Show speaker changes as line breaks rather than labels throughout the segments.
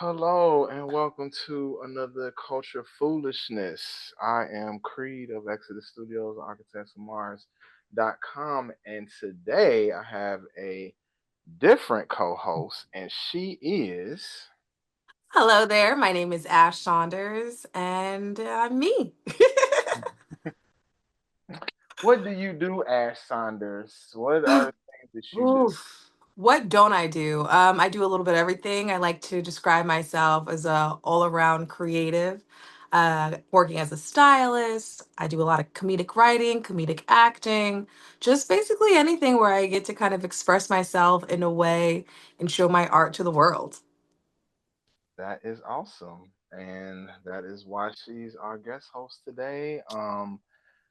Hello and welcome to another Culture Foolishness. I am Creed of Exodus Studios, architectsofmars.com, and today I have a different co-host, and she is.
Hello there. My name is Ash Saunders, and I'm me.
What do you do, Ash Saunders? What are the things that you do?
Oof. What don't I do? I do a little bit of everything. I like to describe myself as a all-around creative, working as a stylist. I do a lot of comedic writing, comedic acting, just basically anything where I get to kind of express myself in a way and show my art to the world.
That is awesome, and that is why she's our guest host today.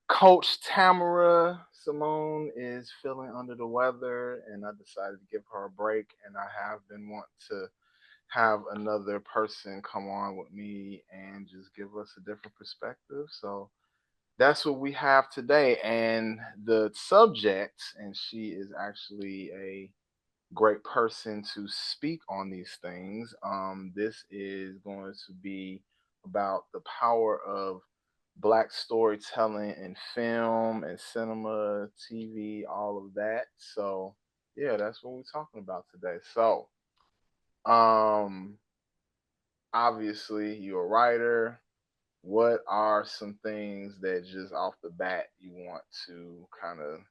Coach Tamara Simone is feeling under the weather, and I decided to give her a break. And I have been wanting to have another person come on with me and just give us a different perspective. So that's what we have today. And the subject, and she is actually a great person to speak on these things. This is going to be about the power of black storytelling in film and cinema, TV, all of that. So, yeah, that's what we're talking about today. So, um, obviously, you're a writer. What are some things that just off the bat you want to kind of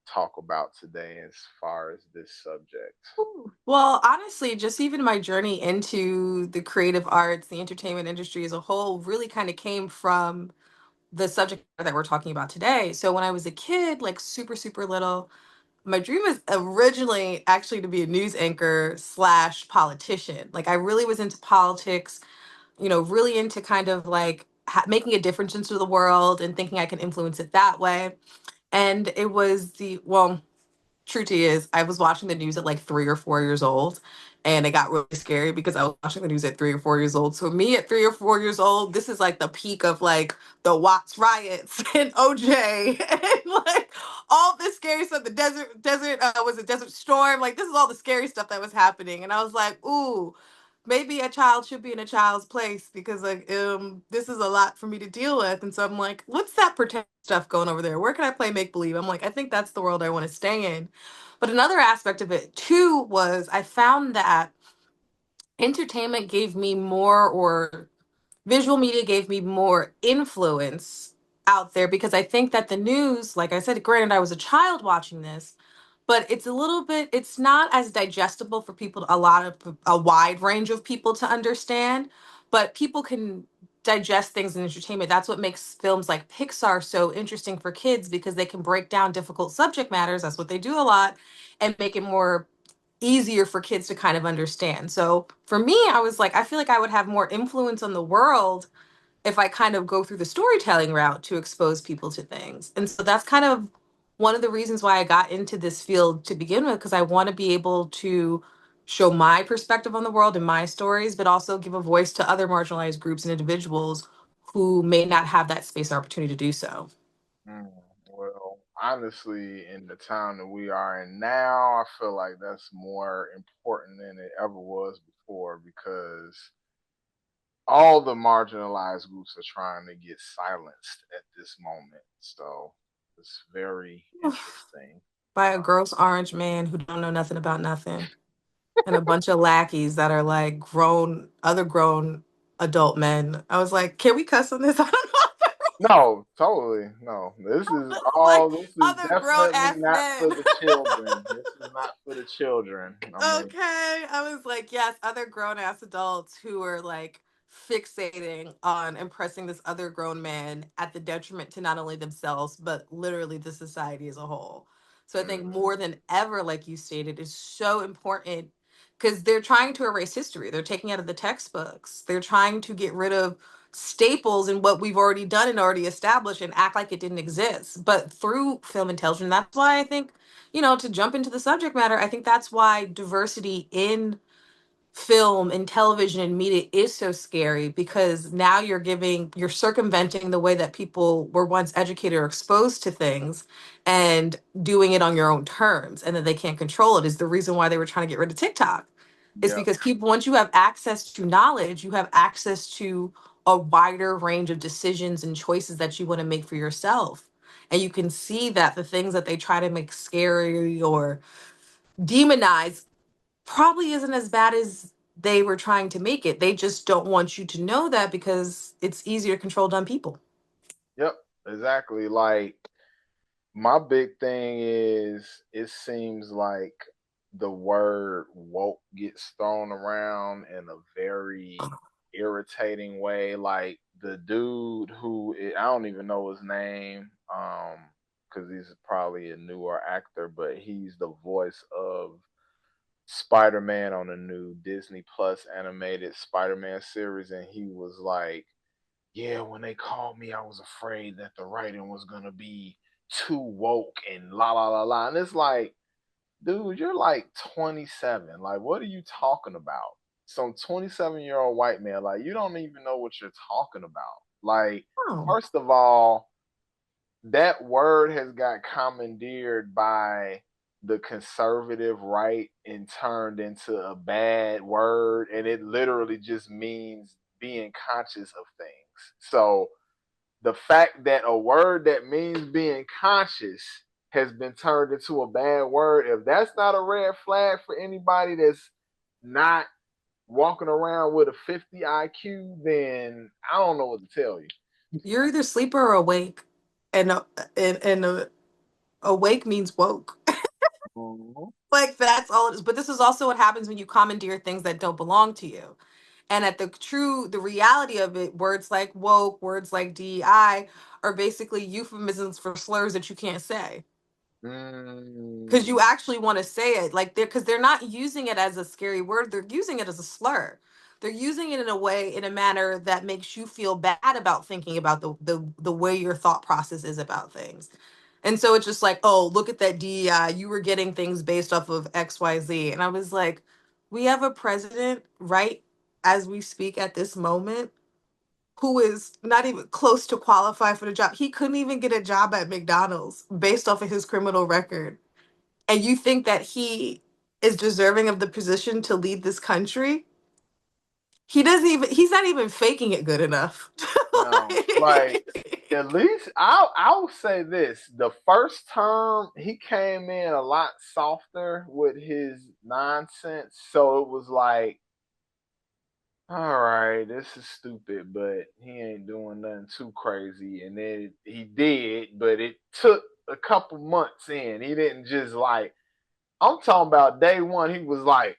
talk about today as far as this subject?
Well, honestly, just even my journey into the creative arts, the entertainment industry as a whole, really kind of came from the subject that we're talking about today. So when I was a kid, like super, super little, my dream was originally actually to be a news anchor slash politician. Like I really was into politics, really into kind of like making a difference into the world and thinking I can influence it that way. And it was well, true to is I was watching the news at like 3 or 4 years old, and it got really scary because I was watching the news at 3 or 4 years old. So me at 3 or 4 years old, this is like the peak of like the Watts riots and OJ and like all this scary stuff. The desert was a desert storm. Like this is all the scary stuff that was happening, and I was like, ooh, maybe a child should be in a child's place because like this is a lot for me to deal with. And so I'm like, what's that pretend stuff going over there? Where can I play make believe? I'm like, I think that's the world I want to stay in. But another aspect of it too was I found that entertainment gave me more, or visual media gave me more influence out there, because I think that the news, like I said, granted I was a child watching this, but it's a little bit, it's not as digestible for people, a wide range of people to understand, but people can digest things in entertainment. That's what makes films like Pixar so interesting for kids, because they can break down difficult subject matters, that's what they do a lot, and make it more easier for kids to kind of understand. So for me, I was like, I feel like I would have more influence on the world if I kind of go through the storytelling route to expose people to things. And so that's kind of one of the reasons why I got into this field to begin with, because I want to be able to show my perspective on the world and my stories, but also give a voice to other marginalized groups and individuals who may not have that space or opportunity to do so.
Mm, well, honestly, in the time that we are in now, I feel like that's more important than it ever was before because all the marginalized groups are trying to get silenced at this moment. So it's very interesting.
By a gross orange man who don't know nothing about nothing, and a bunch of lackeys that are like other grown adult men. I was like, can we cuss on this? I don't know.
No, totally. No, this is
This is like
all. This is
other grown
definitely
ass
not
men.
for the children. This is not for the children. I mean,
Okay. I was like, yes, other grown ass adults who are like fixating on impressing this other grown man at the detriment to not only themselves, but literally the society as a whole. So I think
mm,
more than ever, like you stated, is so important, because they're trying to erase history. They're taking out of the textbooks. They're trying to get rid of staples in what we've already done and already established and act like it didn't exist. But through film and television, that's why I think, to jump into the subject matter, I think that's why diversity in film and television and media is so scary, because now you're circumventing the way that people were once educated or exposed to things, and doing it on your own terms, and that they can't control it is the reason why they were trying to get rid of TikTok. It's
Yep.
because people, once you have access to knowledge, you have access to a wider range of decisions and choices that you want to make for yourself. And you can see that the things that they try to make scary or demonize probably isn't as bad as they were trying to make it. They just don't want you to know that because it's easier to control dumb people.
Yep. Exactly. Like my big thing is it seems like the word woke gets thrown around in a very irritating way. Like the dude I don't even know his name, because he's probably a newer actor, but he's the voice of Spider-Man on the new Disney Plus animated Spider-Man series, and he was like, yeah, when they called me, I was afraid that the writing was gonna be too woke and la la la la. And it's like, dude, you're like 27. Like, what are you talking about? Some 27-year-old white man, like, you don't even know what you're talking about. Like,
Oh,
first of all, that word has got commandeered by the conservative right and turned into a bad word, and it literally just means being conscious of things. So the fact that a word that means being conscious has been turned into a bad word, if that's not a red flag for anybody that's not walking around with a 50 IQ, then I don't know what to tell you.
you're either sleeper or awake, and awake means woke.
Mm-hmm.
Like that's all it is. But this is also what happens when you commandeer things that don't belong to you. And at the reality of it, words like woke, words like DEI are basically euphemisms for slurs that you can't say. Because
Mm.
you actually want to say it. Like they're not using it as a scary word, they're using it as a slur. They're using it in a way, in a manner that makes you feel bad about thinking about the way your thought process is about things. And so it's just like, oh, look at that DEI. You were getting things based off of XYZ. And I was like, we have a president right as we speak at this moment who is not even close to qualify for the job. He couldn't even get a job at McDonald's based off of his criminal record. And you think that he is deserving of the position to lead this country? He's not even faking it good enough.
No, like at least I'll say this: the first term he came in a lot softer with his nonsense, so it was like, all right, this is stupid, but he ain't doing nothing too crazy. And then he did, but it took a couple months in. He didn't just like. I'm talking about day one. He was like,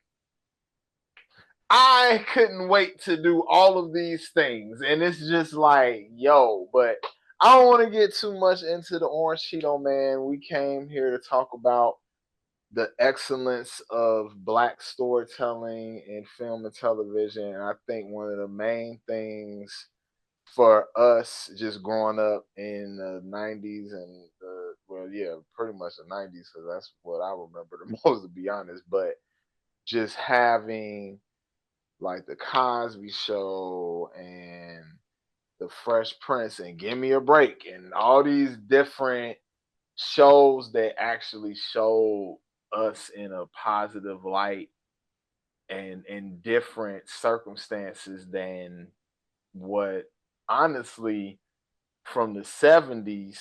I couldn't wait to do all of these things. And it's just like, yo, but I don't want to get too much into the Orange Cheeto Man. We came here to talk about the excellence of black storytelling in film and television. And I think one of the main things for us just growing up in the 90s and well, yeah, pretty much the 90s, because that's what I remember the most, to be honest. But just having like the Cosby Show and the Fresh Prince and Give Me a Break and all these different shows that actually show us in a positive light and in different circumstances than what honestly from the 70s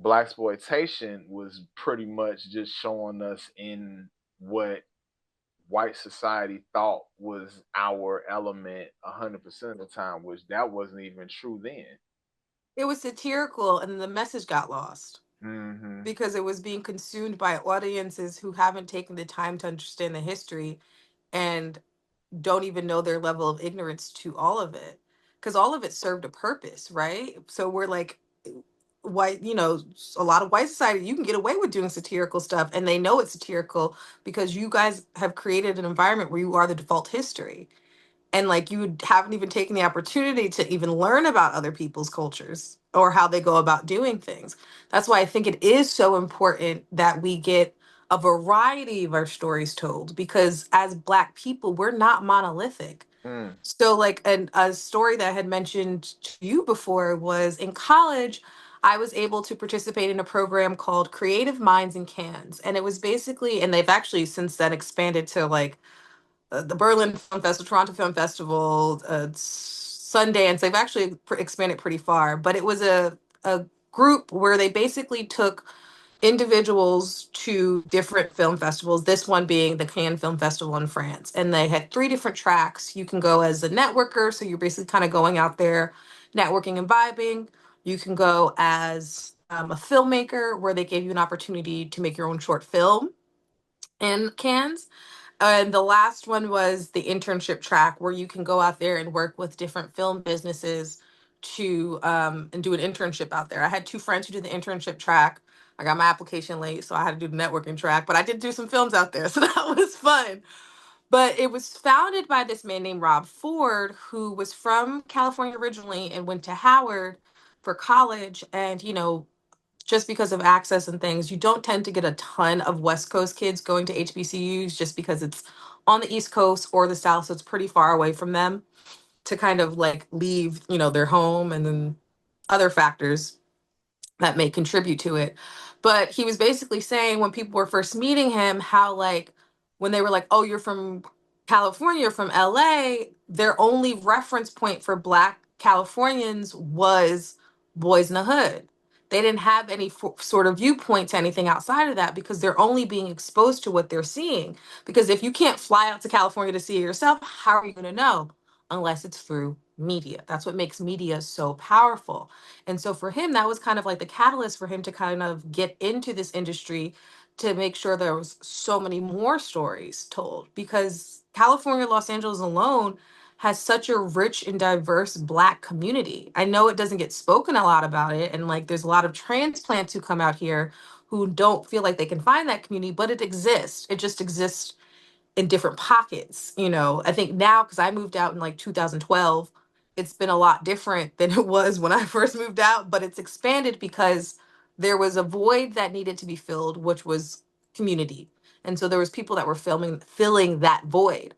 black exploitation was pretty much just showing us in what white society thought was our element 100% of the time, which that wasn't even true then.
It was satirical and the message got lost
Mm-hmm.
because it was being consumed by audiences who haven't taken the time to understand the history and don't even know their level of ignorance to all of it, because all of it served a purpose, right? So we're like, white, a lot of white society, you can get away with doing satirical stuff and they know it's satirical because you guys have created an environment where you are the default history, and like you haven't even taken the opportunity to even learn about other people's cultures or how they go about doing things. That's why I think it is so important that we get a variety of our stories told, because as black people we're not monolithic.
Mm.
So like a story that I had mentioned to you before was in college I was able to participate in a program called Creative Minds in Cans, and it was basically, and they've actually since then expanded to like the Berlin Film Festival, Toronto Film Festival, Sundance. They've actually expanded pretty far, but it was a group where they basically took individuals to different film festivals, this one being the Cannes Film Festival in France. And they had three different tracks. You can go as a networker, so you're basically kind of going out there networking and vibing. You can go as a filmmaker, where they gave you an opportunity to make your own short film in Cannes. And the last one was the internship track, where you can go out there and work with different film businesses to and do an internship out there. I had two friends who did the internship track. I got my application late, so I had to do the networking track, but I did do some films out there, so that was fun. But it was founded by this man named Rob Ford, who was from California originally and went to Howard for college. And, just because of access and things, you don't tend to get a ton of West Coast kids going to HBCUs just because it's on the East Coast or the South, so it's pretty far away from them to kind of like leave, their home, and then other factors that may contribute to it. But he was basically saying, when people were first meeting him, how like when they were like, "Oh, you're from California, you're from LA," their only reference point for Black Californians was Boys in the Hood. They didn't have any sort of viewpoint to anything outside of that, because they're only being exposed to what they're seeing. Because if you can't fly out to California to see it yourself, how are you going to know? Unless it's through media. That's what makes media so powerful. And so for him, that was kind of like the catalyst for him to kind of get into this industry, to make sure there was so many more stories told, because California, Los Angeles alone has such a rich and diverse Black community. I know it doesn't get spoken a lot about it, and like there's a lot of transplants who come out here who don't feel like they can find that community, but it exists. It just exists in different pockets. I think now, because I moved out in like 2012, it's been a lot different than it was when I first moved out, but it's expanded because there was a void that needed to be filled, which was community. And so there was people that were filling that void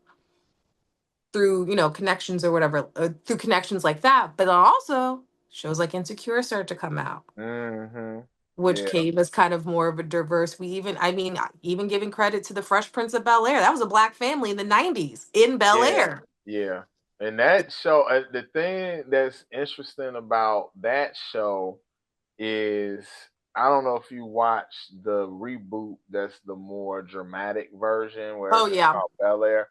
through, connections or whatever, through connections like that. But then also shows like Insecure started to come out,
Hmm.
which
Yeah,
came as kind of more of a diverse. Even giving credit to the Fresh Prince of Bel Air, that was a Black family in the '90s in Bel
yeah,
Air.
yeah. And that show, the thing that's interesting about that show is, I don't know if you watched the reboot that's the more dramatic version where
Oh
it's just
yeah,
called Bel Air.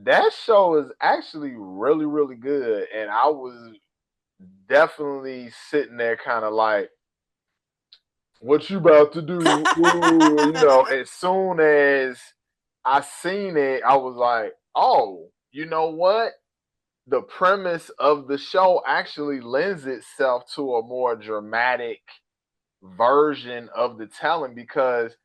That show is actually really, really good. And I was definitely sitting there kind of like, what you about to do? Ooh, as soon as I seen it, I was like, oh, you know what? The premise of the show actually lends itself to a more dramatic version of the telling, because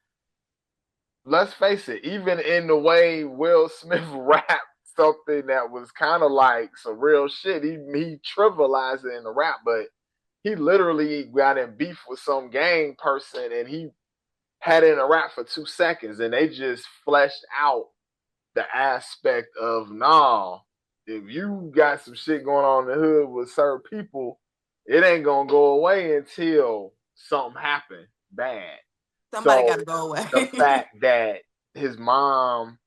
let's face it, even in the way Will Smith rapped something that was kind of like some real shit, he trivialized it in the rap, but he literally got in beef with some gang person and he had it in a rap for 2 seconds, and they just fleshed out the aspect of, nah, if you got some shit going on in the hood with certain people, it ain't gonna go away until something happened bad.
somebody got
So
to go
the
away.
fact that his mom,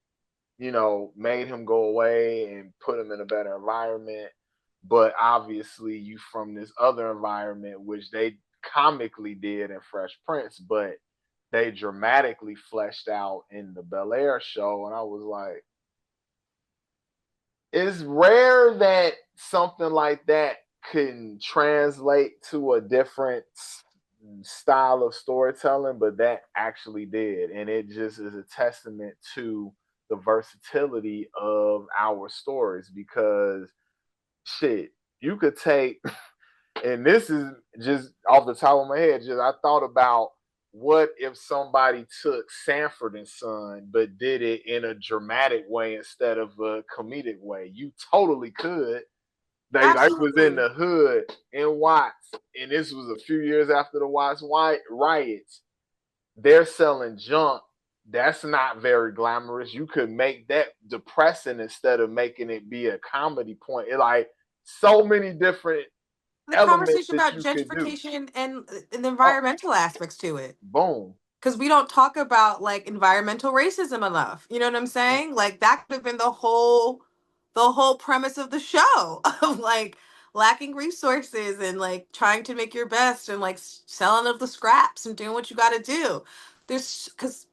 made him go away and put him in a better environment, but obviously you from this other environment, which they comically did in Fresh Prince, but they dramatically fleshed out in the Bel Air show. And I was like, it's rare that something like that can translate to a different style of storytelling, but that actually did. And it just is a testament to the versatility of our stories, because shit, you could take, and this is just off the top of my head, just I thought about, what if somebody took Sanford and Son but did it in a dramatic way instead of a comedic way? You totally could. They was in
Absolutely.
the hood in Watts, and this was a few years after the Watts riots. They're selling junk. That's not very glamorous. You could make that depressing instead of making it be a comedy point. It like so many different
The
elements
conversation
that
about
you could do.
gentrification and the
Oh,
environmental aspects to it.
boom.
because we don't talk about like environmental racism enough. You know what I'm saying? Like that could have been the whole premise of the show of like lacking resources and like trying to make your best and like selling of the scraps and doing what you got to do. There's because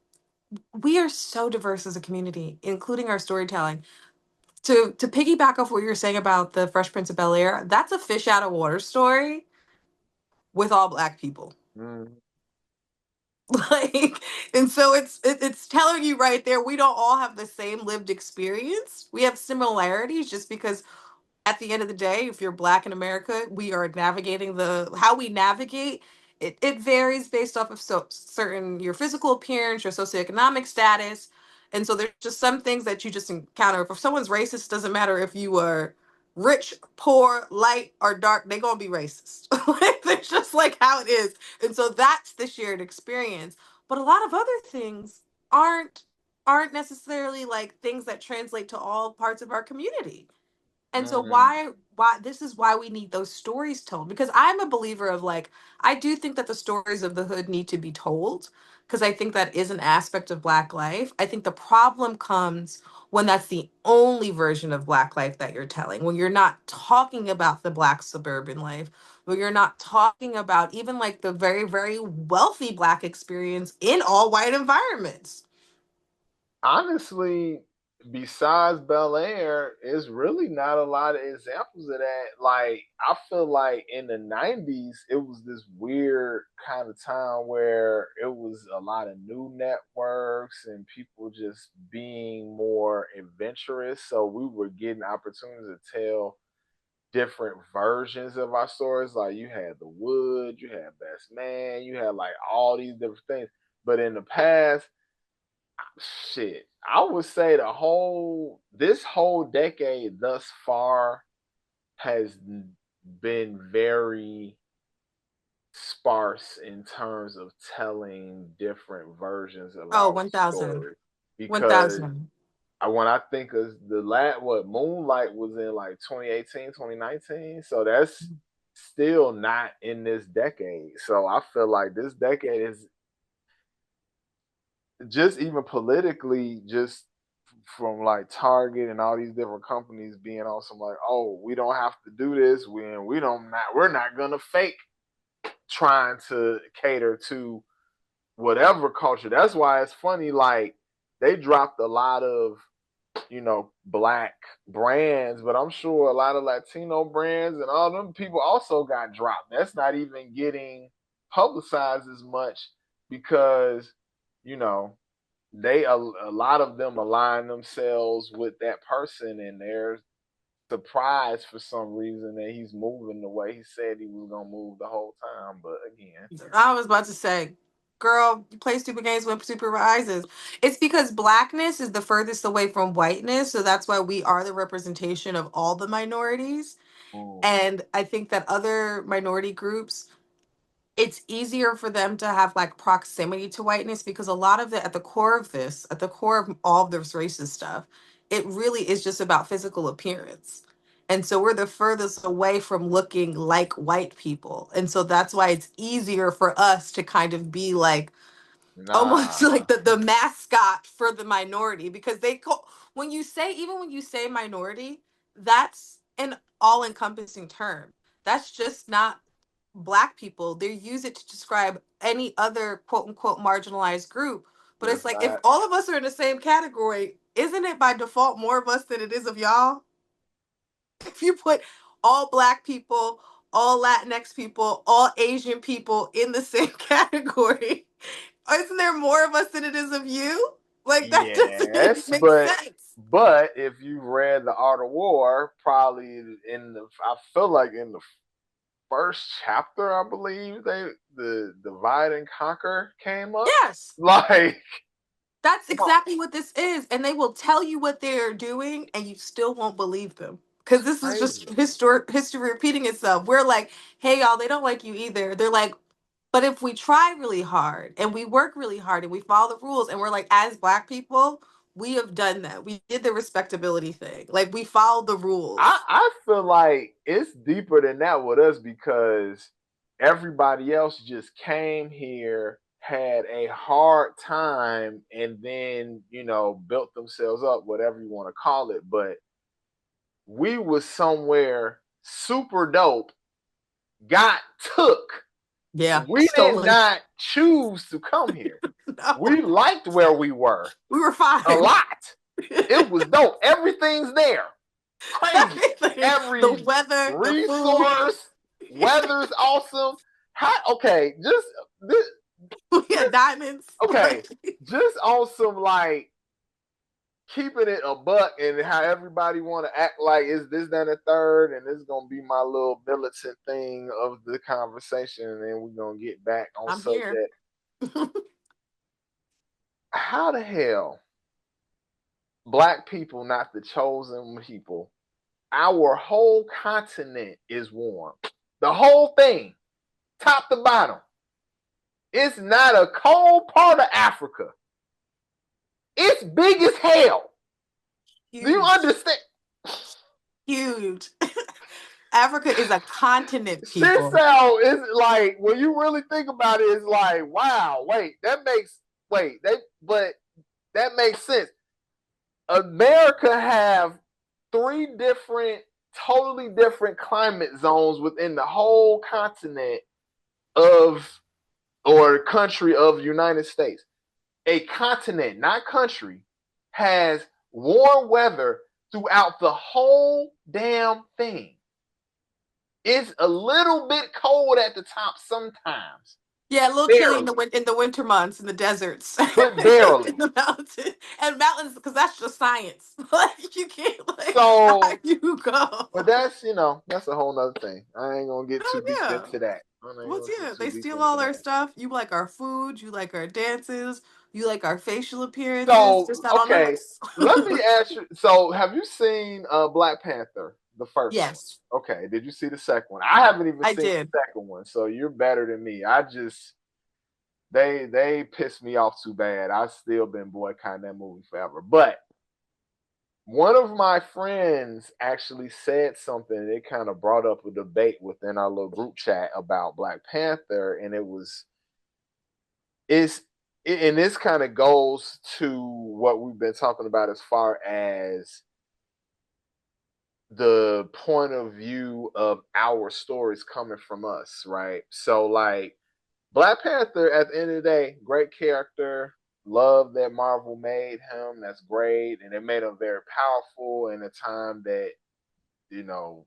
we are so diverse as a community, including our storytelling. To piggyback off what you were saying about the Fresh Prince of Bel Air, that's a fish out of water story with all black people.
Mm,
Like, and so it's telling you right there we don't all have the same lived experience. We have similarities just because at the end of the day, if you're black in America, we are navigating the how we navigate. It varies based off of certain your physical appearance, your socioeconomic status. And so there's just some things that you just encounter. If someone's racist, doesn't matter if you are rich, poor, light, or dark, they're gonna be racist. Like that's just like how it is. And so that's the shared experience. But a lot of other things aren't aren't necessarily like things that translate to all parts of our community. And so
mm.
why this is why we need those stories told, because I'm a believer of like I do think that the stories of the hood need to be told because I think that is an aspect of black life. I think the problem comes when that's the only version of black life that you're telling, when you're not talking about the black suburban life, when you're not talking about even like the very very wealthy black experience in all white environments.
Honestly, besides Bel Air, it's really not a lot of examples of that. Like, I feel like in the 90s, it was this weird kind of time where it was a lot of new networks and people just being more adventurous. So we were getting opportunities to tell different versions of our stories. Like, you had The Wood, you had Best Man, you had like all these different things. But in the past, shit, I would say this whole decade thus far has been very sparse in terms of telling different versions of
Oh,
our
1000.
story. Because
1000.
when I think of the what Moonlight was in like 2018, 2019, so that's still not in this decade. So I feel like this decade is just even politically, just from like Target and all these different companies being on some like, oh, we don't have to do this. We're not gonna fake trying to cater to whatever culture. That's why it's funny, like they dropped a lot of, black brands, but I'm sure a lot of Latino brands and all them people also got dropped. That's not even getting publicized as much because, you know, a lot of them align themselves with that person and they're surprised for some reason that he's moving the way he said he was gonna move the whole time. But again,
I was about to say, girl, you play stupid games with stupid rises. It's because blackness is the furthest away from whiteness, so that's why we are the representation of all the minorities.
mm,
And I think that other minority groups, it's easier for them to have like proximity to whiteness because a lot of the at the core of this, at the core of all of this racist stuff, it really is just about physical appearance. And so we're the furthest away from looking like white people. And so that's why it's easier for us to kind of be like almost
nah,
like the mascot for the minority because they call when you say even when you say minority, that's an all-encompassing term. That's just not black people. They use it to describe any other quote unquote marginalized group. But it's
that's
like if
not.
all of us are in the same category, isn't it by default more of us than it is of y'all? If you put all black people, all Latinx people, all Asian people in the same category, isn't there more of us than it is of you? Like that doesn't even
Yes,
make
but
sense.
if you read the Art of War, probably I feel like in the first chapter, I believe the divide and conquer came up.
Yes.
Like,
That's
come on,
exactly what this is. And they will tell you what they're doing and you still won't believe them. Because this is just
crazy.
history repeating itself. We're like, hey, y'all, they don't like you either. They're like, but if we try really hard and we work really hard and we follow the rules and we're like, as black people, we have done that. We did the respectability thing. Like we followed the rules.
I feel like it's deeper than that with us because everybody else just came here, had a hard time and then, built themselves up, whatever you want to call it. But we was somewhere super dope, got took.
Yeah,
We did
stolen.
not choose to come here.
No,
We liked where we were
we were
a
fine.
lot. It was dope. Everything's there. Crazy.
Everything, the
Every
weather, the food.
resource, weather's awesome. Okay, just this,
We had diamonds.
okay, just on some like keeping it a buck and how everybody want to act like is this, that, and the third, and this is gonna be my little militant thing of the conversation, and then we're gonna get back on
I'm here.
subject. How the hell black people not the chosen people? Our whole continent is warm. The whole thing, top to bottom. It's not a cold part of Africa. It's big as hell. Do you
Huge.
understand?
Huge. Africa is a continent,
Shit
people.
sound is like when you really think about it, it's like, wow, but that makes sense. America have three different, totally different climate zones within the whole continent of or country of the United States. A continent, not country, has warm weather throughout the whole damn thing. It's a little bit cold at the top sometimes,
Yeah, a little chilly in
barely,
in the winter months in the deserts,
but
in
barely.
the mountains and mountains, because that's just science. Like you can't like how
So,
you go.
but that's a whole nother thing. I ain't gonna get too
Oh
deep
yeah.
into that. I ain't
What's
gonna get
yeah?
too
They
deep
steal
into
all our
that.
stuff. You like our food. You like our dances. You like our facial appearances.
So,
Just not on
okay,
us.
let me ask you. So, have you seen Black Panther, the first one?
Yes,
Okay, did you see the second one? I haven't even
I
seen
did.
the second one, so you're better than me. I just they pissed me off too bad. I've still been boycotting that movie forever. But one of my friends actually said something. It kind of brought up a debate within our little group chat about Black Panther, and it's and this kind of goes to what we've been talking about as far as the point of view of our stories coming from us, right? So, like, Black Panther, at the end of the day, great character. Love that Marvel made him. That's great. And it made him very powerful in a time that, you know,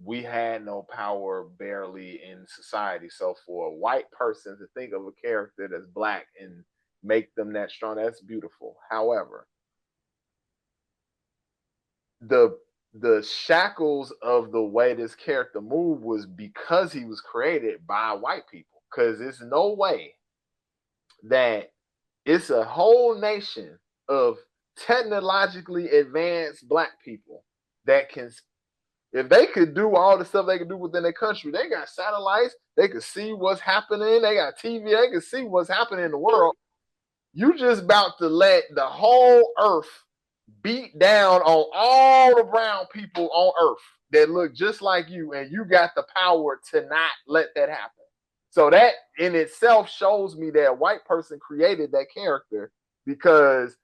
we had no power barely in society. So for a white person to think of a character that's black and make them that strong, that's beautiful. However, the the shackles of the way this character moved was because he was created by white people. Because there's no way that it's a whole nation of technologically advanced black people that can, if they could do all the stuff they can do within their country, they got satellites, they could see what's happening, they got TV, they can see what's happening in the world. You just about to let the whole earth beat down on all the brown people on earth that look just like you, and you got the power to not let that happen. So that in itself shows me that a white person created that character because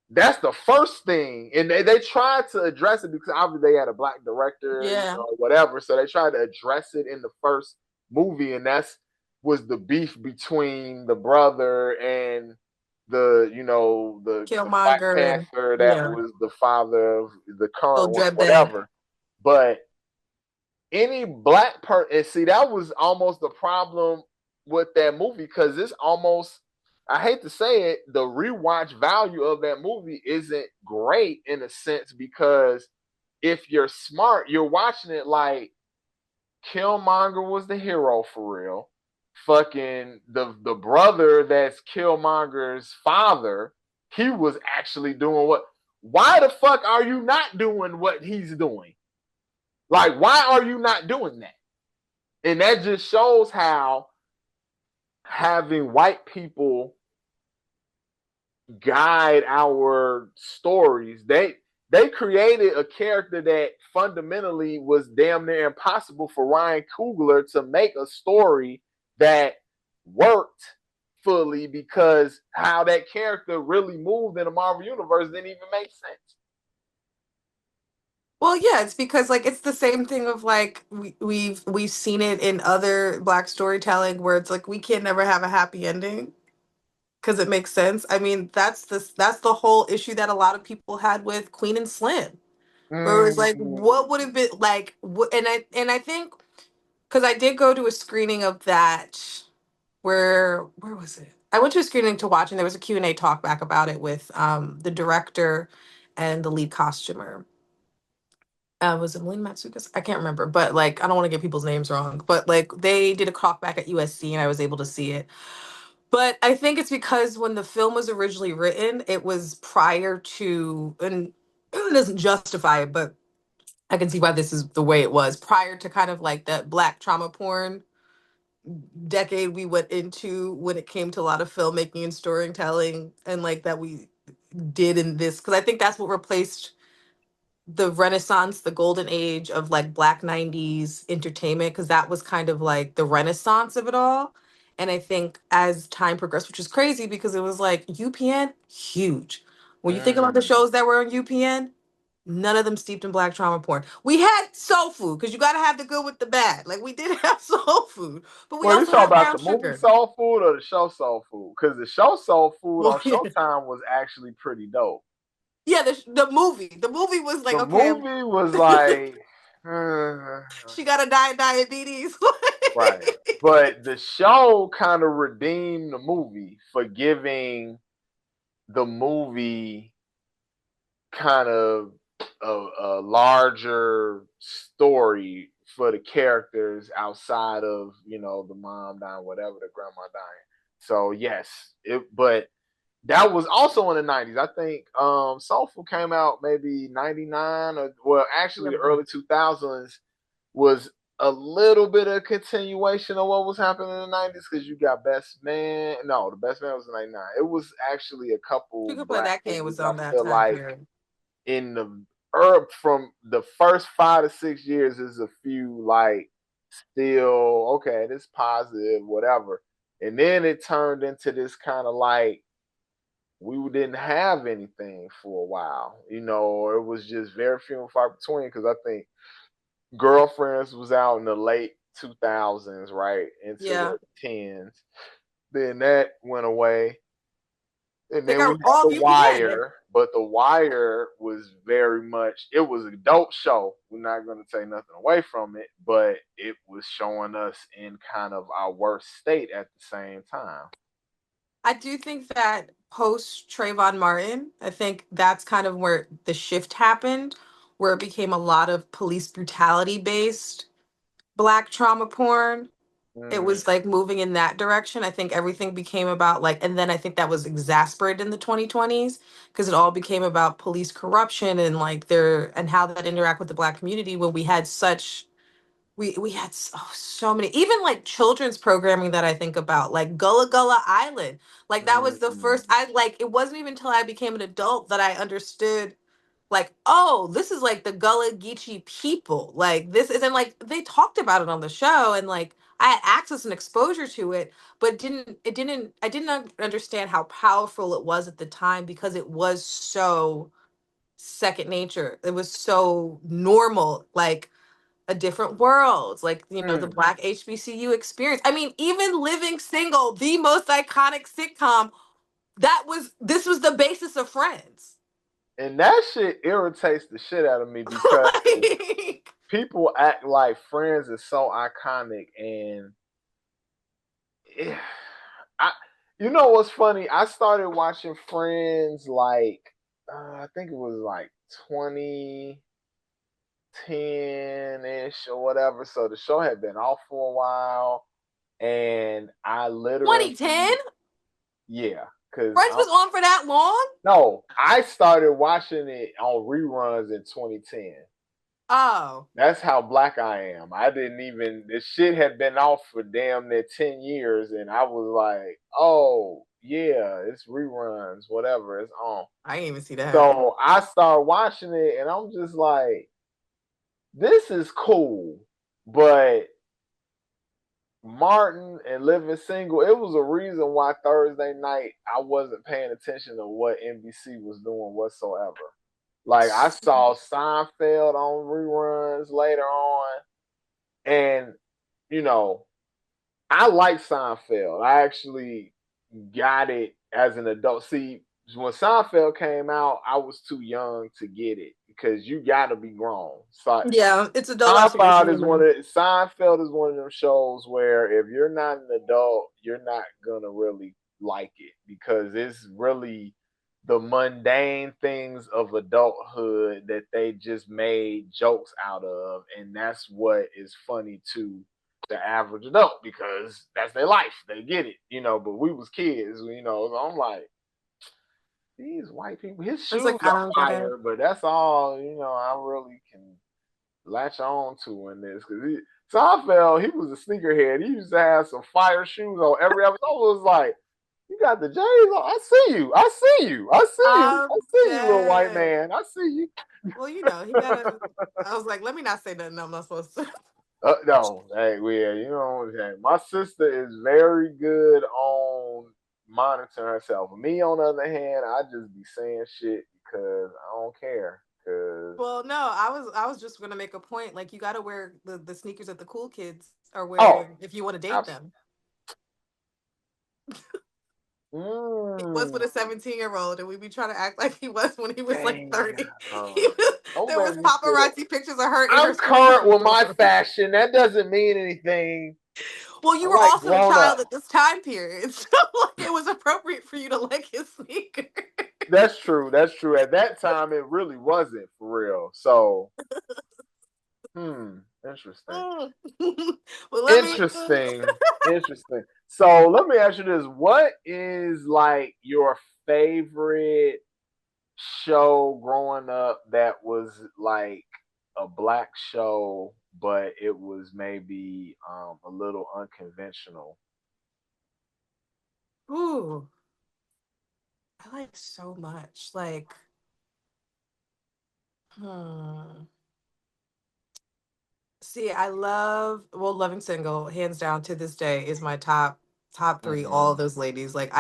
that's the first thing. And they tried to address it because obviously they had a black director,
Yeah.
whatever. So they tried to address it in the first movie, and that's was the beef between the brother and the Black
Killmonger and
Panther that
yeah,
was the father of the
little
current one,
dread bag.
whatever. But any black person, and see, that was almost the problem with that movie because it's almost, I hate to say it, the rewatch value of that movie isn't great in a sense because if you're smart, you're watching it like Killmonger was the hero for real. Fucking the brother that's Killmonger's father, he was actually doing what? Why the fuck are you not doing what he's doing? Like, why are you not doing that? And that just shows how having white people guide our stories. They created a character that fundamentally was damn near impossible for Ryan Coogler to make a story that worked fully because how that character really moved in the Marvel universe didn't even make sense.
Well, yeah, it's because like it's the same thing of like we've seen it in other black storytelling where it's like we can't never have a happy ending because it makes sense. I mean, that's the whole issue that a lot of people had with Queen and Slim, where it was like, what would have been like, and I think because I did go to a screening of that where was it? I went to a screening to watch, and there was a Q and A talk back about it with the director and the lead costumer. Was it Lynn Matsukas? I can't remember, but like I don't want to get people's names wrong. But like they did a talk back at USC, and I was able to see it. But I think it's because when the film was originally written, it was prior to, and it doesn't justify it, but I can see why this is the way it was prior to kind of like that black trauma porn decade we went into when it came to a lot of filmmaking and storytelling and like that we did in this because I think that's what replaced the renaissance, the golden age of like black 90s entertainment because that was kind of like the renaissance of it all. And I think as time progressed, which is crazy because it was like UPN huge, when you think about the
Mm.
shows that were on UPN, none of them steeped in black trauma porn. We had soul food because you got to have the good with the bad. Like we did have soul food, but we
Well, you
also
talk
had
about
brown
the movie
sugar.
Soul Food or the show Soul Food? Because the show Soul Food
Well,
on Showtime was actually pretty dope.
yeah, the movie was like
The
okay,
movie was like, uh,
she got to die of diabetes.
right. But the show kind of redeemed the movie for giving the movie kind of a larger story for the characters outside of the mom dying, whatever, the grandma dying. So yes, but that was also in the 90s. I think Soulful came out maybe 99 or well actually the
Yeah.
early 2000s was a little bit of continuation of what was happening in the 90s because you got Best Man. No, the Best Man was in 99. It was actually a couple
Sugar Play
black
That Game
movies
was
I
on that
feel
time
like
period.
in the herb from the first 5 to 6 years is a few like still okay, this positive, whatever. And then it turned into this kind of like we didn't have anything for a while. It was just very few and far between because I think Girlfriends was out in the late 2000s, right? Into
Yeah.
the tens. Then that went away. And
They
then we
got
had
all
The
of UPN.
Wire, but The Wire was very much, it was a dope show. We're not going to take nothing away from it, but it was showing us in kind of our worst state at the same time.
I do think that post Trayvon Martin, I think that's kind of where the shift happened, where it became a lot of police brutality based black trauma porn. It
Mm,
was like moving in that direction. I think everything became about like, and then I think that was exasperated in the 2020s because it all became about police corruption and like their and how that interact with the black community when we had such we had so many even like children's programming that I think about like Gullah Gullah Island, like that was the
mm,
first I like it wasn't even until I became an adult that I understood like oh this is like the Gullah Geechee people, like this isn't like they talked about it on the show and like I had access and exposure to it but didn't I didn't understand how powerful it was at the time because it was so second nature, it was so normal, like a different world, like the
mm.
black HBCU experience. I mean, even Living Single, the most iconic sitcom, this was the basis of Friends.
And that shit irritates the shit out of me because
Like,
people act like Friends is so iconic and yeah, I what's funny? I started watching Friends like I think it was like 2010 ish or whatever. So the show had been off for a while, and I literally
2010,
yeah, because
Friends was on for that long.
no, I started watching it on reruns in 2010.
Oh,
That's how black I am. I didn't even the shit had been off for damn near 10 years, and I was like, oh yeah, it's reruns, whatever, it's on.
I didn't even see that.
So I started watching it, and I'm just like, this is cool, but Martin and Living Single, it was a reason why Thursday night I wasn't paying attention to what NBC was doing whatsoever. Like I saw Seinfeld on reruns later on, and you know, I like Seinfeld. I actually got it as an adult. See, when Seinfeld came out, I was too young to get it because you got to be grown. So
Yeah, it's adult humor.
Seinfeld is one of them shows where if you're not an adult, you're not gonna really like it because it's really the mundane things of adulthood that they just made jokes out of, and that's what is funny to the average adult because that's their life. They get it, But we was kids, So I'm like, these white people, his
It's
shoes
like I
are
don't get it.
fire, but that's all I really can latch on to in this because Seinfeld, he was a sneakerhead. He used to have some fire shoes on every episode. I was like, you got the J's on. I see you. I see you. I see you. I
I'm
see you, little white
dead.
man. I see you.
Well, he gotta. I was like, let me not say nothing I'm not supposed to.
No, hey, my sister is very good on monitoring herself. Me, on the other hand, I just be saying shit because I don't care. Because
Well, no, I was just gonna make a point. Like, you gotta wear the sneakers that the cool kids are
oh,
wearing if you want to date
abs-
them. He was
mm,
with a 17-year-old, and we be trying to act like he was when he was like
damn.
30.
Don't
There was
make me feel.
paparazzi pictures of her in her
I'm
swimming
current with my
costume.
fashion. That doesn't mean anything.
Well, you
I'm
were
like
also a
grown
child
up.
at this time period, so like it was appropriate for you to like his sneakers.
That's true. That's true. At that time, it really wasn't for real. So, interesting.
Mm. Well, let me.
Interesting. Interesting. So, let me ask you this. What is like your favorite show growing up that was like a black show, but it was maybe a little unconventional?
Ooh, I like so much. Like, hmm. See, I love Loving Single, hands down to this day is my top three. All of
Mm-hmm.
those ladies, like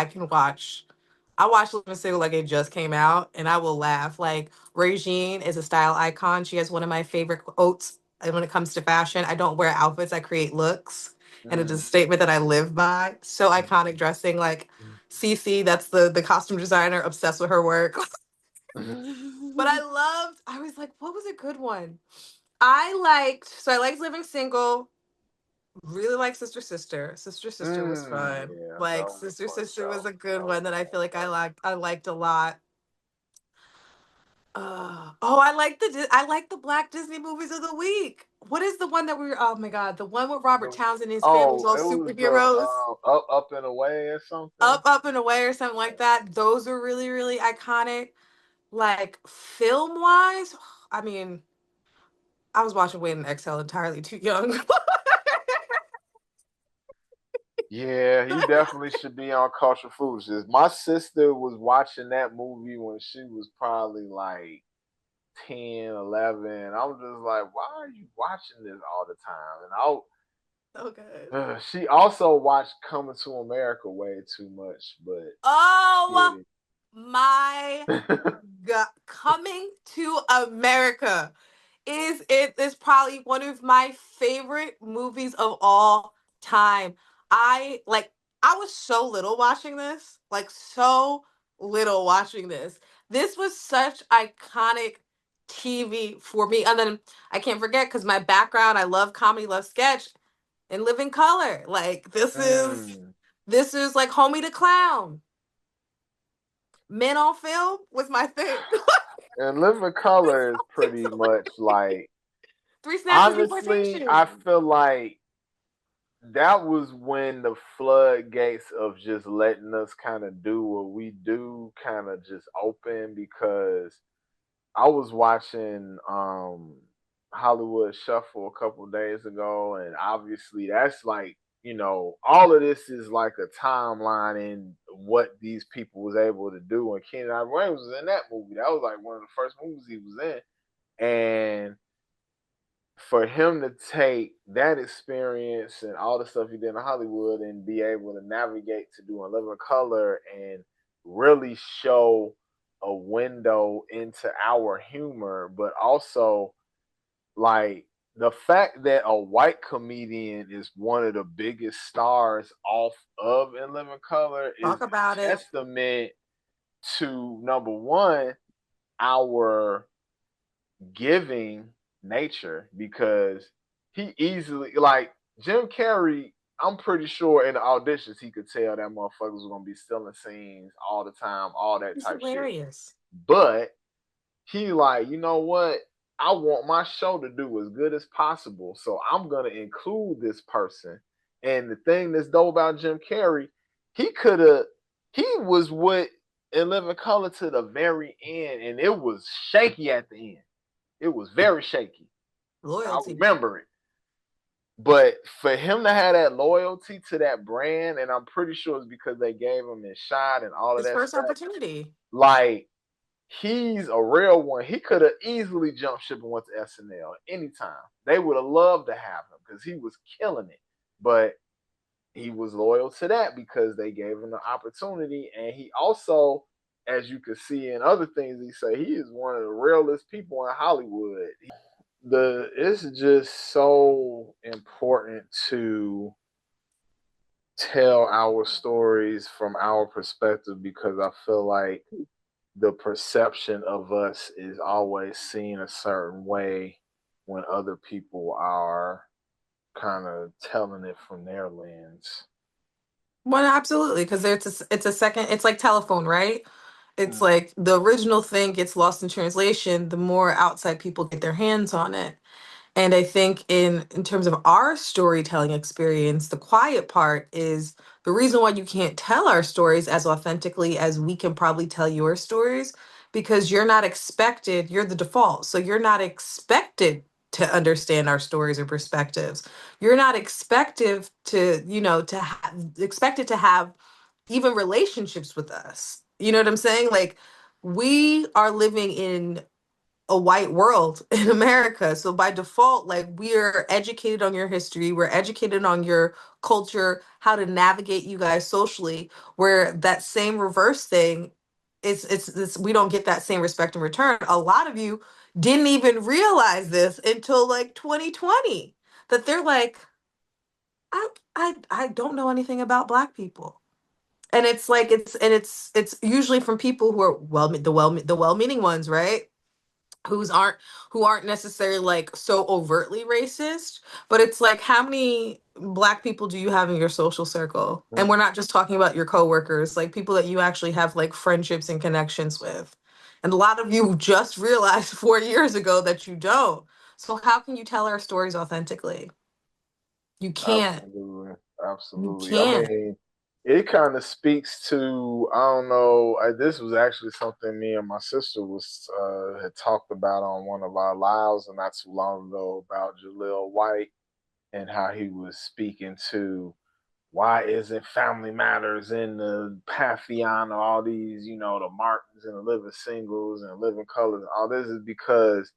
I watch Living Single like it just came out, and I will laugh. Like Regine is a style icon. She has one of my favorite quotes. And when it comes to fashion, I don't wear outfits, I create looks, and it's a statement that I live by. So iconic dressing, like Cece, that's the costume designer, obsessed with her work. But
Mm.
I was like, what was a good one? I liked Living Single. Really like Sister Sister. Sister Sister was fun.
Yeah, that
Like
was a
Sister
fun
Sister was
show.
a good
That was
one that
a
I
fun
feel like
show.
I liked a lot. Oh, I like the Black Disney movies of the week. What is the one that we were? Oh my God, the one with Robert
The,
Townsend and his family's
oh,
all
it was the
superheroes.
up and away or something.
Up and away or something like that. Those are really really iconic. Like film wise, I mean, I was watching Wait and Exhale entirely too young.
Yeah, he definitely should be on Culture Foolishness. My sister was watching that movie when she was probably like 10, 11. I was just like, why are you watching this all the time?
So good.
She also watched Coming to America way too much, but
Oh
get
my
it.
God. Coming to America is probably one of my favorite movies of all time. I like I was so little watching this. Like so little watching this. This was such iconic TV for me. And then I can't forget because my background, I love comedy, love sketch, and Living Color. Like
mm.
this is like Homie the Clown. Men on Film was my thing.
And Living Color is pretty much like,
Three Snaps of
honestly, I
Deportation.
feel like that was when the floodgates of just letting us kind of do what we do kind of just open because I was watching Hollywood Shuffle a couple days ago, and obviously that's like, all of this is like a timeline in what these people was able to do. And Keenen Ivory was in that movie. That was like one of the first movies he was in, and for him to take that experience and all the stuff he did in Hollywood and be able to navigate to doing Living Color and really show a window into our humor, but also like the fact that a white comedian is one of the biggest stars off of In Living Color
Talk
is
about
a
it.
testament to number one, our giving nature because he easily like Jim Carrey. I'm pretty sure in the auditions he could tell that motherfuckers was gonna be stealing scenes all the time, all that
He's
type shit.
hilarious.
But he like, you know what? I want my show to do as good as possible, so I'm gonna include this person. And the thing that's dope about Jim Carrey, he could have, he was with In Living Color to the very end, and it was shaky at the end. It was very shaky. I
Loyalty.
remember it. But for him to have that loyalty to that brand, and I'm pretty sure it's because they gave him his shot and all of
His
that
first
stuff.
opportunity.
Like he's a real one. He could have easily jumped ship and went to SNL anytime. They would have loved to have him because he was killing it. But he was loyal to that because they gave him the opportunity. And he also, as you can see in other things he say, he is one of the realest people in Hollywood. The it's just so important to tell our stories from our perspective because I feel like the perception of us is always seen a certain way when other people are kind of telling it from their lens.
Well, absolutely, because it's a second. It's like telephone, right? It's
Mm.
like the original thing gets lost in translation. The more outside people get their hands on it. And I think in terms of our storytelling experience, the quiet part is the reason why you can't tell our stories as authentically as we can probably tell your stories because you're not expected, you're the default. So you're not expected to understand our stories or perspectives. You're not expected to, expected to have even relationships with us. You know what I'm saying? Like we are living in a white world in America. So by default, like we are educated on your history, we're educated on your culture, how to navigate you guys socially, where that same reverse thing it's we don't get that same respect in return. A lot of you didn't even realize this until like 2020 that they're like I don't know anything about black people. And it's like it's usually from people who are the well-meaning ones, right? who's aren't who aren't necessarily like so overtly racist, but it's like how many black people do you have in your social circle? And we're not just talking about your coworkers, like people that you actually have like friendships and connections with. And a lot of you just realized 4 years ago that you don't. So how can you tell our stories authentically? You can't.
Absolutely,
You
absolutely. I
can't.
mean, it kind of speaks to I don't know. This was actually something me and my sister was had talked about on one of our lives not too long ago about Jaleel White and how he was speaking to why isn't Family Matters in the Pantheon of all these, the Martins and the Living Singles and Living Colors. All this is because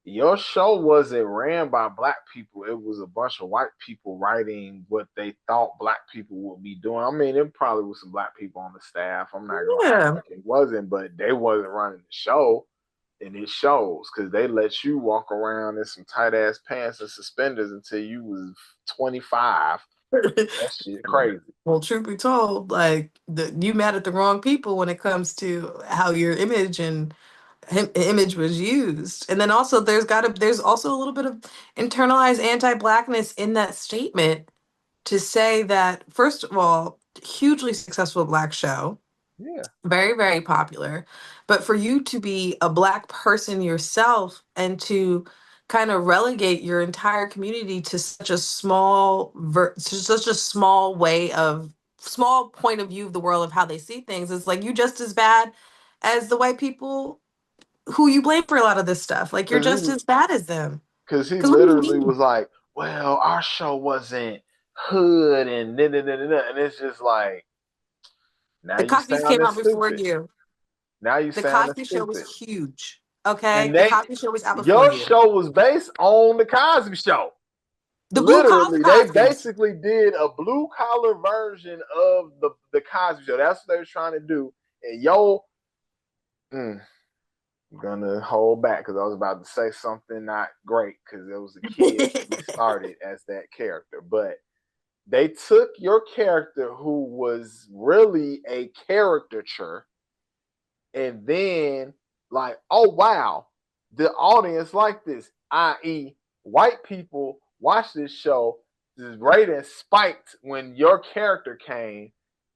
your show wasn't ran by black people. It was a bunch of white people writing what they thought black people would be doing. I mean, there probably was some black people on the staff. I'm not gonna act
Yeah.
like it wasn't, but they wasn't running the show. And it shows because they let you walk around in some tight ass pants and suspenders until you was 25. That shit crazy.
Well, truth be told, like you mad at the wrong people when it comes to how your image was used. And then also there's also a little bit of internalized anti-blackness in that statement to say that first of all, hugely successful black show,
Yeah,
very, very popular. But for you to be a black person yourself and to kind of relegate your entire community to such a small point of view of the world of how they see things, is like you just as bad as the white people who you blame for a lot of this stuff. Like you're
because
just as bad as them.
he
Because what do you
literally
mean?
was like, "Well, our show wasn't hood and da, da, da, da, da," and it's just like now
The
you
Cosby's came
sounding
out before
stupid.
you.
Now you
The
sounding
Cosby Show was
stupid.
huge. Okay,
And
the Cosby Show was out before
your
you.
show was based on the Cosby Show.
The blue collar
Literally, they
Cosbys
basically did a blue collar version of the Cosby Show. That's what they were trying to do. And mm, I'm gonna hold back because I was about to say something not great because there was a kid he started as that character, but they took your character who was really a caricature and then like, oh wow, the audience like this, i.e., white people watch this show. This rating spiked when your character came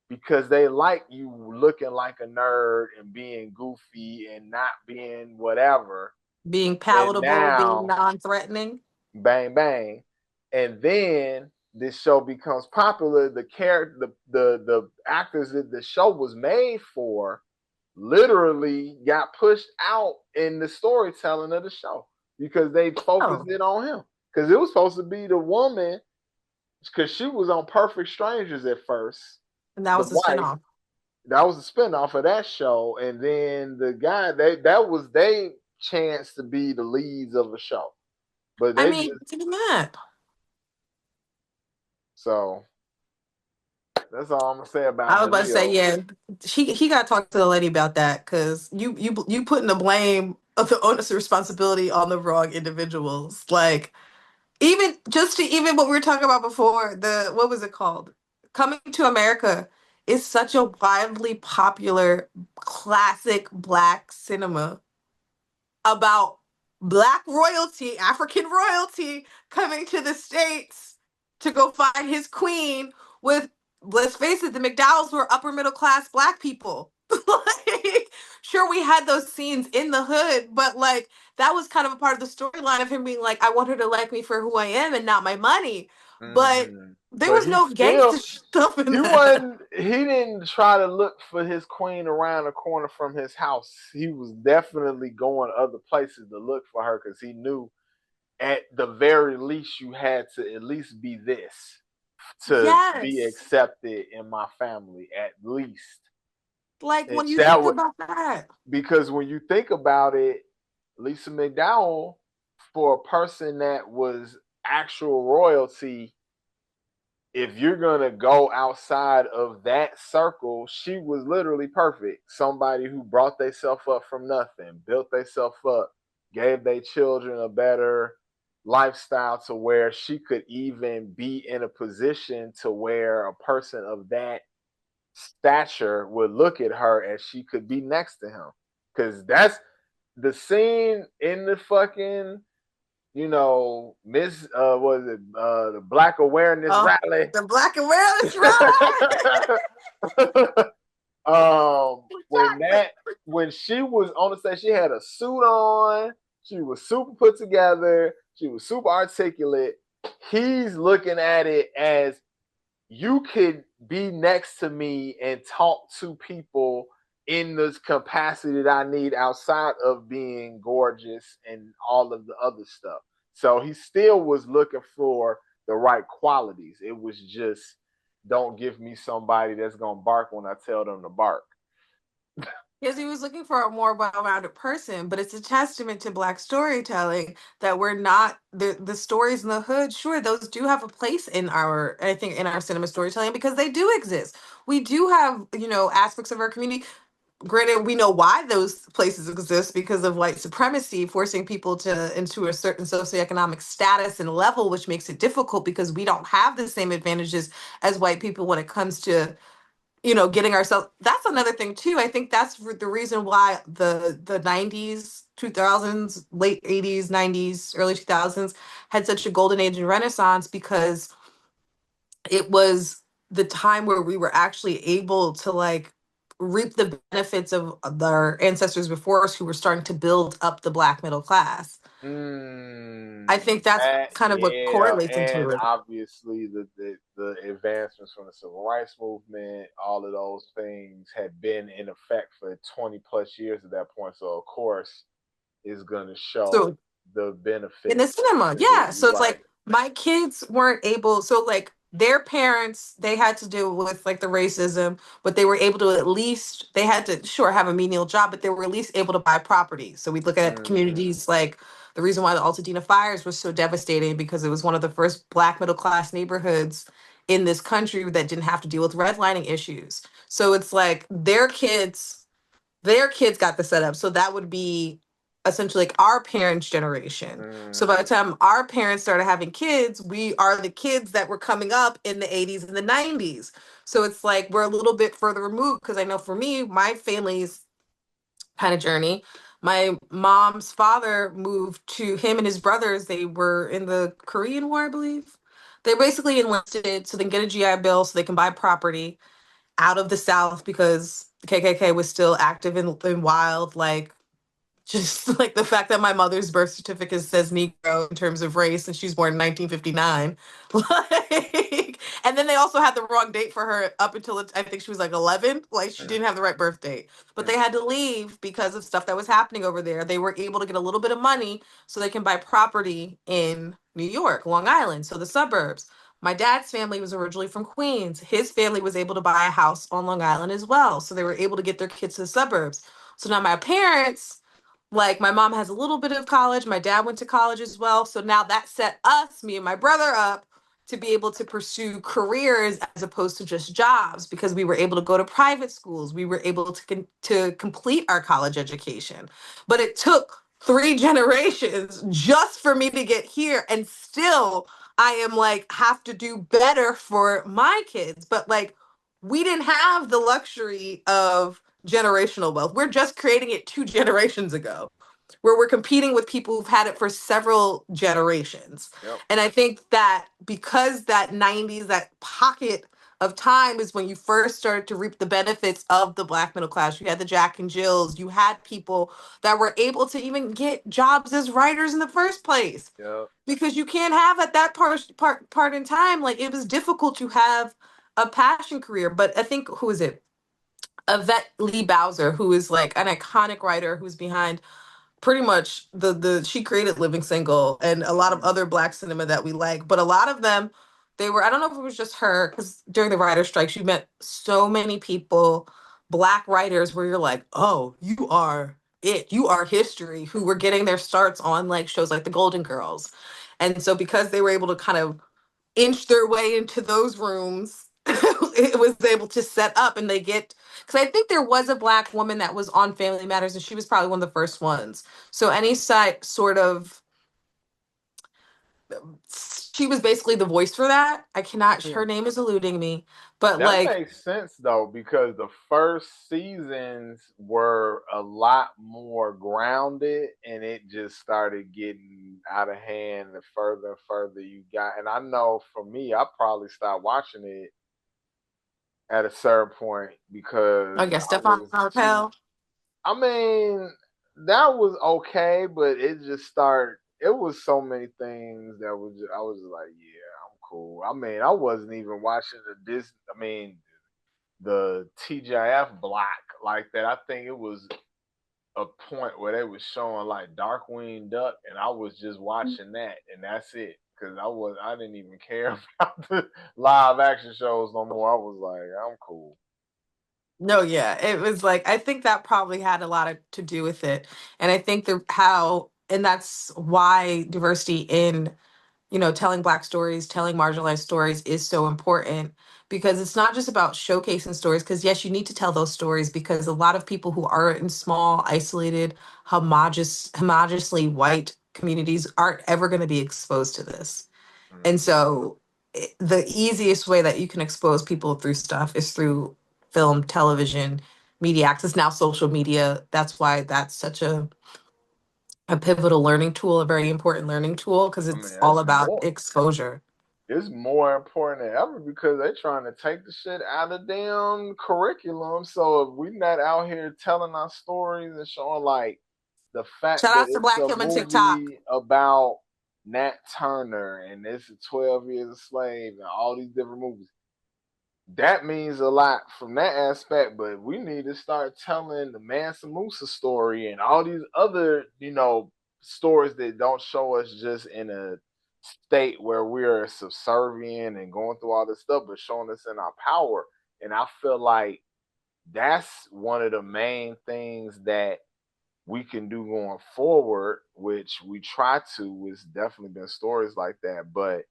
because they like you looking like a nerd and being goofy and not being whatever.
being
And
palatable, being
now,
non-threatening.
bang bang, and then this show becomes popular. The character, the actors that the show was made for literally got pushed out in the storytelling of the show because they focused
Oh,
it on him. Because it was supposed to be the woman, because she was on Perfect Strangers at first,
and that
the
was the
wife.
spinoff.
That was a spinoff of that show, and then the guy that was they chance to be the leads of the show, but
I
they
mean,
just
think of that.
so that's all I'm gonna say
I
about
was about to say,
Jaleel.
yeah, he got to talk to the lady about that because you putting the blame of the onus of responsibility on the wrong individuals. Like even just to even what we were talking about before, the what was it called? Coming to America is such a wildly popular classic black cinema about black royalty, African royalty coming to the States to go find his queen with, let's face it, the McDowells were upper middle class black people. Like, sure, we had those scenes in the hood, but like that was kind of a part of the storyline of him being like, I want her to like me for who I am and not my money. But
Mm-hmm.
there
But
was
he
no
still
gangster stuff in
he
that.
wasn't he didn't try to look for his queen around the corner from his house. He was definitely going other places to look for her because he knew at the very least you had to at least be this to be
Yes.
accepted in my family at least.
Like
And
when you
that
think
would
about that.
because when you think about it, Lisa McDowell, for a person that was actual royalty, if you're gonna go outside of that circle, she was literally perfect. Somebody who brought themselves up from nothing, built themselves up, gave their children a better lifestyle to where she could even be in a position to where a person of that stature would look at her as she could be next to him. Cause that's the scene in the fucking Miss was it the Black Awareness
Oh,
rally.
the black and awareness rally.
When she was on the stage, she had a suit on, she was super put together, she was super articulate. He's looking at it as you could be next to me and talk to people in this capacity that I need outside of being gorgeous and all of the other stuff. So he still was looking for the right qualities. It was just don't give me somebody that's gonna bark when I tell them to bark.
Because he was looking for a more well-rounded person, but it's a testament to black storytelling that we're not the stories in the hood. Sure, those do have a place in our, I think, in our cinema storytelling because they do exist. We do have, aspects of our community. Granted, we know why those places exist because of white supremacy, forcing people to into a certain socioeconomic status and level, which makes it difficult because we don't have the same advantages as white people when it comes to getting ourselves. That's another thing too. I think that's the reason why the 90s, 2000s, late 80s, 90s, early 2000s had such a golden age and renaissance because it was the time where we were actually able to like reap the benefits of our ancestors before us who were starting to build up the black middle class. I think that's
That
kind of what
yeah,
correlates into
and
it.
obviously the advancements from the civil rights movement, all of those things had been in effect for 20 plus years at that point. So of course, is going to show
So
the
in the
benefits
cinema,
to it.
yeah.
You're
So it's
right.
like my kids weren't able. So like their parents, they had to deal with like the racism, but they were able to at least, they had to sure have a menial job, but they were at least able to buy property. So we look at
Mm-hmm.
communities like the reason why the Altadena fires was so devastating because it was one of the first black middle class neighborhoods in this country that didn't have to deal with redlining issues. So it's like their kids got the setup. So that would be essentially like our parents' generation. So by the
Mm-hmm.
time our parents started having kids, we are the kids that were coming up in the 80s and the 90s. So it's like we're a little bit further removed because I know for me, my family's kind of journey, my mom's father moved to him and his brothers. They were in the Korean War, I believe. They basically enlisted so they can get a GI Bill so they can buy property out of the South because the KKK was still active and wild. Like just like the fact that my mother's birth certificate says Negro in terms of race and she's born in 1959. Like, and then they also had the wrong date for her up until I think she was like 11. Like she didn't have the right birth date. But they had to leave because of stuff that was happening over there. They were able to get a little bit of money so they can buy property in New York, Long Island, so the suburbs. My dad's family was originally from Queens. His family was able to buy a house on Long Island as well. So they were able to get their kids to the suburbs. So now my parents, like my mom has a little bit of college, my dad went to college as well. So now that set us, me and my brother, up to be able to pursue careers as opposed to just jobs because we were able to go to private schools. We were able to complete our college education. But it took three generations just for me to get here, and still I am like have to do better for my kids. But like we didn't have the luxury of generational wealth. We're just creating it 2 generations ago, where we're competing with people who've had it for several generations.
Yep.
And I think that because that 90s, that pocket of time is when you first started to reap the benefits of the black middle class. You had the Jack and Jills, you had people that were able to even get jobs as writers in the first place.
Yep.
Because you can't have at that part in time, like it was difficult to have a passion career. But I think who is it? Yvette Lee Bowser, who is like an iconic writer who's behind pretty much the she created Living Single and a lot of
Mm-hmm.
other black cinema that we like. But a lot of them, they were, I don't know if it was just her, because during the writer strikes, you met so many people, black writers, where you're like, oh, you are it. You are history, who were getting their starts on like shows like The Golden Girls. And so because they were able to kind of inch their way into those rooms, it was able to set up and they get, because I think there was a black woman that was on Family Matters and she was probably one of the first ones. So any site sort of, she was basically the voice for that. I cannot, her name is eluding me, but
That
like,
makes sense though, because the first seasons were a lot more grounded and it just started getting out of hand the further and further you got. And I know for me, I probably stopped watching it at a certain point
I
because
guess
I
Stefan
was too,
Rappel.
I mean, that was okay, but it just started, it was so many things that was, I was just like, yeah, I'm cool. I mean, I wasn't even watching I mean, the TGIF block like that. I think it was a point where they was showing like Darkwing Duck, and I was just watching that, and that's it. Cause I didn't even care about the live action shows no more. I was like, I'm cool.
No, yeah, it was like I think that probably had a lot to do with it, and I think the how, and that's why diversity in telling black stories, telling marginalized stories is so important because it's not just about showcasing stories. Because yes, you need to tell those stories because a lot of people who are in small, isolated, homogeneously white communities aren't ever going to be exposed to this. And
Mm-hmm.
so the easiest way that you can expose people through stuff is through film, television, media access, now social media. That's why that's such a pivotal learning tool, a very important learning tool, because
I mean,
it's all about
more.
exposure.
It's more important than ever because they're trying to take the shit out of damn curriculum. So if we're not out here telling our stories and showing like the fact
Shout
that
out to
it's
Black
a
Film and TikTok.
movie about Nat Turner and it's 12 Years a Slave and all these different movies, that means a lot from that aspect. But we need to start telling the Mansa Musa story and all these other, stories that don't show us just in a state where we're subservient and going through all this stuff, but showing us in our power. And I feel like that's one of the main things that we can do going forward, which we try to. It's definitely been stories like that, but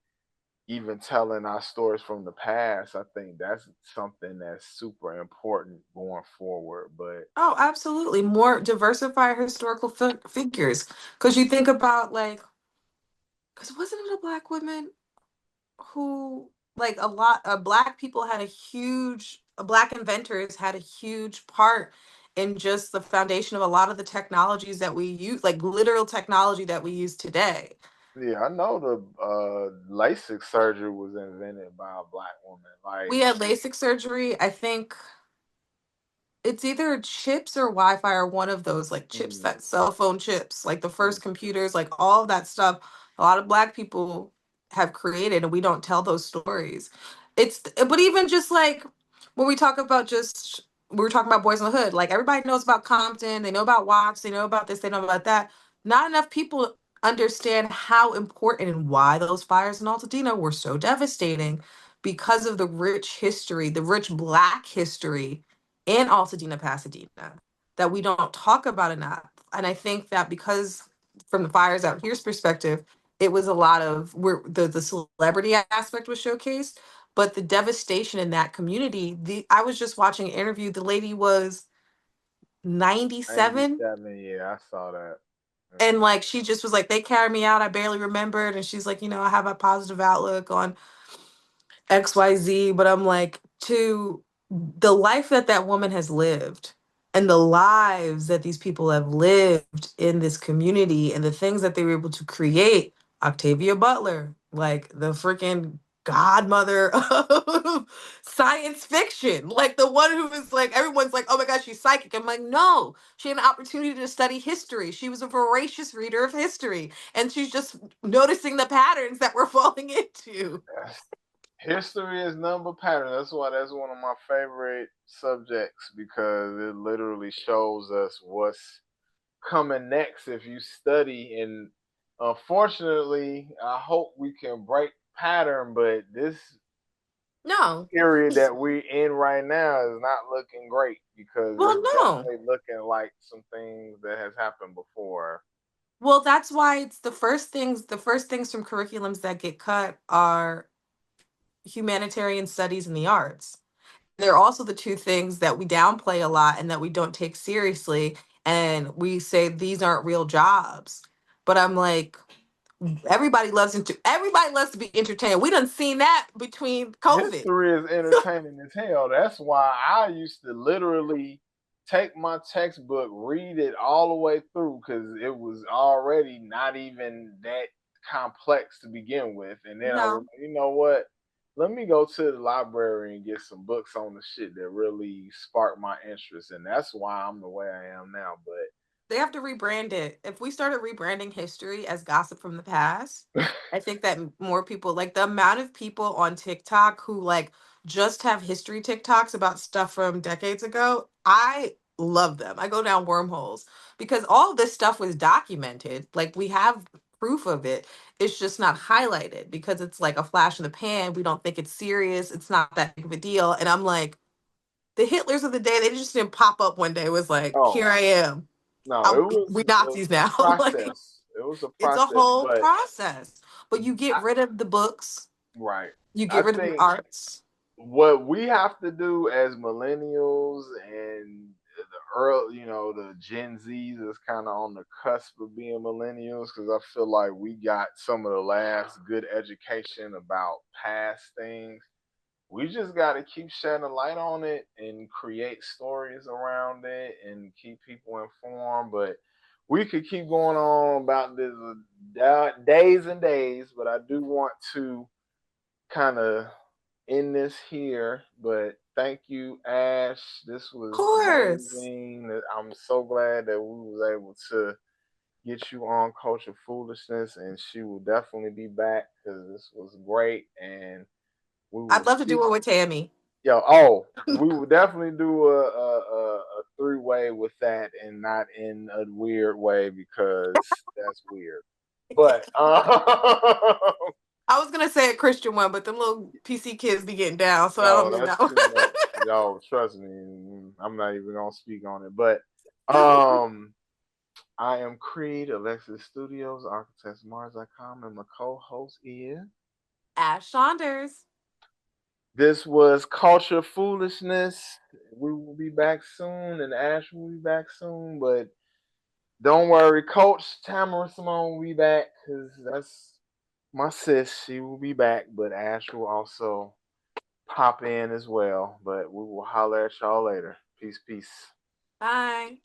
even telling our stories from the past, I think that's something that's super important going forward. But
Oh, absolutely. More diversify historical figures. Because you think about, like, because wasn't it a black woman who, like, a lot of black people had a huge, black inventors had a huge part in just the foundation of a lot of the technologies that we use, like literal technology that we use today.
yeah, I know the LASIK surgery was invented by a black woman.
We
Like,
had LASIK surgery. I think it's either chips or Wi-Fi or one of those, like chips,
mm,
that cell phone chips, like the
mm,
first computers, like all of that stuff. A lot of black people have created, and we don't tell those stories. But even just like when we talk about just we were talking about Boys in the Hood, like everybody knows about Compton, they know about Watts, they know about this, they know about that. Not enough people understand how important and why those fires in Altadena were so devastating because of the rich history, the rich black history in Altadena, Pasadena, that we don't talk about enough. And I think that because from the Fires Out Here's perspective, it was a lot of where the celebrity aspect was showcased, but the devastation in that community. The I was just watching an interview. The lady was 97,
97. Yeah, I saw that.
and
Mm.
like she just was like, they carried me out. I barely remembered, and she's like, I have a positive outlook on XYZ, but I'm like, to the life that that woman has lived and the lives that these people have lived in this community and the things that they were able to create. Octavia Butler, like the freaking godmother of science fiction, like the one who is like, everyone's like, oh my gosh, she's psychic. I'm like, no, she had an opportunity to study history. She was a voracious reader of history, and she's just noticing the patterns that we're falling into.
History is number pattern. That's why that's one of my favorite subjects because it literally shows us what's coming next if you study. And unfortunately, I hope we can break pattern, but this
No.
period that we're in right now is not looking great because it's
Well, no.
definitely looking like some things that has happened before.
Well, that's why it's the first things from curriculums that get cut are humanitarian studies and the arts. They're also the two things that we downplay a lot and that we don't take seriously. And we say these aren't real jobs. But I'm like, everybody loves to be entertained. We done seen that between COVID.
History is entertaining as hell. That's why I used to literally take my textbook, read it all the way through because it was already not even that complex to begin with. And then I was
No.
like, you know what? Let me go to the library and get some books on the shit that really sparked my interest. And that's why I'm the way I am now.
They have to rebrand it. If we started rebranding history as gossip from the past,
But
I think that more people, like the amount of people on TikTok who like just have history TikToks about stuff from decades ago, I love them. I go down wormholes because all this stuff was documented. Like we have proof of it. It's just not highlighted because it's like a flash in the pan. We don't think it's serious. It's not that big of a deal. And I'm like, the Hitlers of the day, they just didn't pop up one day. It was like,
oh
here I am.
no, it
We
was
Nazis
a
now. Like
process. It was a
it's a
process,
whole
but
process. But you get
I,
rid of the books,
right.
you
I
get rid of the
think
arts.
what we have to do as millennials and the early, the Gen Zs is kind of on the cusp of being millennials because I feel like we got some of the last good education about past things. We just got to keep shedding a light on it and create stories around it and keep people informed. But we could keep going on about this days and days, but I do want to kind of end this here. But thank you, Ash. This
Of
was
course.
amazing. I'm so glad that we was able to get you on Culture Foolishness, and she will definitely be back because this was great. And we will
I'd love to do
see.
it with Tammy.
Yo, oh, we will definitely do a three-way with that, and not in a weird way because that's weird. But
I was gonna say a Christian one, but them little PC kids be getting down, so I don't
no,
mean
that's
that one.
too much. Yo, trust me, I'm not even gonna speak on it. But um, I am Creed of Exodus Studios, ArchitectsMars.com, and my co-host is.
Ash Saunders.
This was Culture Foolishness. We will be back soon, and Ash will be back soon. But don't worry, Coach Tamara Simone will be back because that's my sis. She will be back, but Ash will also pop in as well. But we will holler at y'all later. Peace, peace.
Bye.